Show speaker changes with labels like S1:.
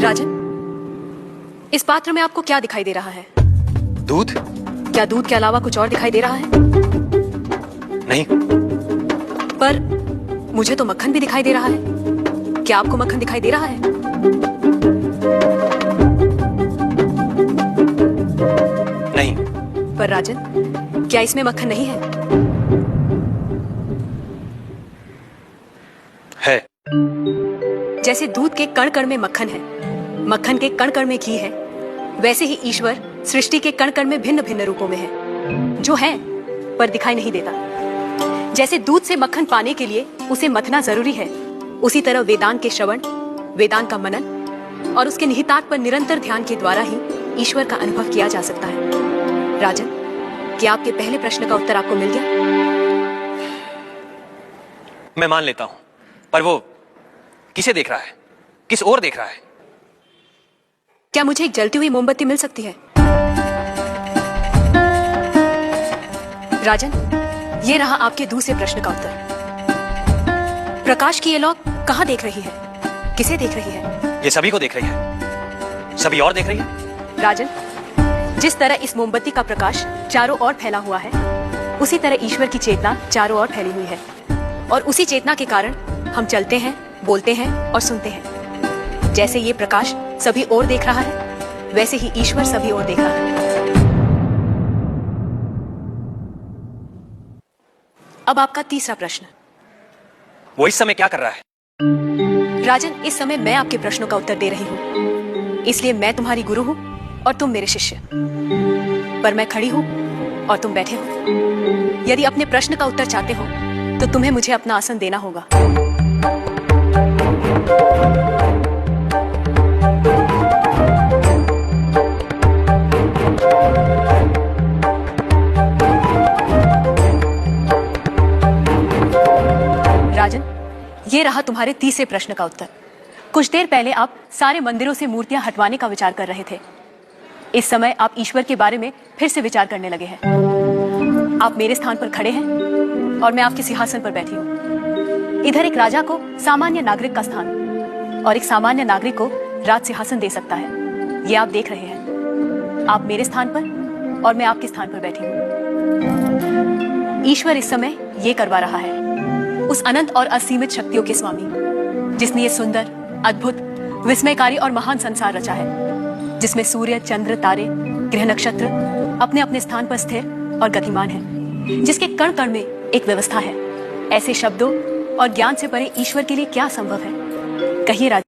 S1: राजन, इस पात्र में आपको क्या दिखाई दे रहा है?
S2: दूध?
S1: क्या दूध के अलावा कुछ और दिखाई दे रहा है?
S2: नहीं।
S1: पर मुझे तो मक्खन भी दिखाई दे रहा है। क्या आपको मक्खन दिखाई दे रहा है?
S2: नहीं।
S1: पर राजन, क्या इसमें मक्खन नहीं है?
S2: है।
S1: जैसे दूध के कण कण में मक्खन है, मक्खन के कण कण में घी है, वैसे ही ईश्वर सृष्टि के कण कण में भिन्न भिन्न रूपों में है, जो है पर दिखाई नहीं देता। जैसे दूध से मक्खन पाने के लिए उसे मथना जरूरी है, उसी तरह वेदांत के श्रवण, वेदांत का मनन और उसके निहितार्थ पर निरंतर ध्यान के द्वारा ही ईश्वर का अनुभव किया जा सकता है। राजन, क्या आपके पहले प्रश्न का उत्तर आपको मिल गया?
S2: मैं मान लेता हूं, पर वो किसे देख रहा है? किस ओर देख रहा है?
S1: क्या मुझे एक जलती हुई मोमबत्ती मिल सकती है? राजन, ये रहा आपके दूसरे प्रश्न का उत्तर। प्रकाश की ये लौ कहां देख रही है? किसे देख रही है?
S2: ये सभी को देख रही है। सभी और देख रही है।
S1: राजन, जिस तरह इस मोमबत्ती का प्रकाश चारों ओर फैला हुआ है, उसी तरह ईश्वर की चेतना चारों ओर फैली हुई है, और उसी चेतना के कारण हम चलते हैं, बोलते हैं और सुनते हैं। जैसे ये प्रकाश सभी ओर देख रहा है, वैसे ही ईश्वर सभी ओर देख रहा है। अब आपका तीसरा प्रश्न।
S2: वो इस समय क्या कर रहा है?
S1: राजन, इस समय मैं आपके प्रश्नों का उत्तर दे रही हूँ, इसलिए मैं तुम्हारी गुरु हूँ और तुम मेरे शिष्य। पर मैं खड़ी हूँ और तुम बैठे हो। यदि अपने प्रश्न का उत्तर चाहते हो तो तुम्हें मुझे अपना आसन देना होगा। राजन, ये रहा तुम्हारे तीसरे प्रश्न का उत्तर। कुछ देर पहले आप सारे मंदिरों से मूर्तियां हटवाने का विचार कर रहे थे। इस समय आप ईश्वर के बारे में फिर से विचार करने लगे हैं। आप मेरे स्थान पर खड़े हैं और मैं आपके सिंहासन पर बैठी हूँ। इधर एक राजा को सामान्य नागरिक का स्थान और एक सामान्य नागरिक को राज सिंहासन दे सकता है, ये आप देख रहे हैं। आप मेरे स्थान पर और मैं आपके स्थान पर बैठी हूँ। ईश्वर इस समय ये करवा रहा है, उस अनंत और असीमित शक्तियों के स्वामी जिसने ये सुंदर, अद्भुत, विस्मयकारी और महान संसार रचा है, जिसमें सूर्य, चंद्र, तारे, ग्रह, नक्षत्र अपने अपने स्थान पर स्थिर और गतिमान है, जिसके कण कण में एक व्यवस्था है। ऐसे शब्दों और ज्ञान से परे ईश्वर के लिए क्या संभव है? कहिए राजा।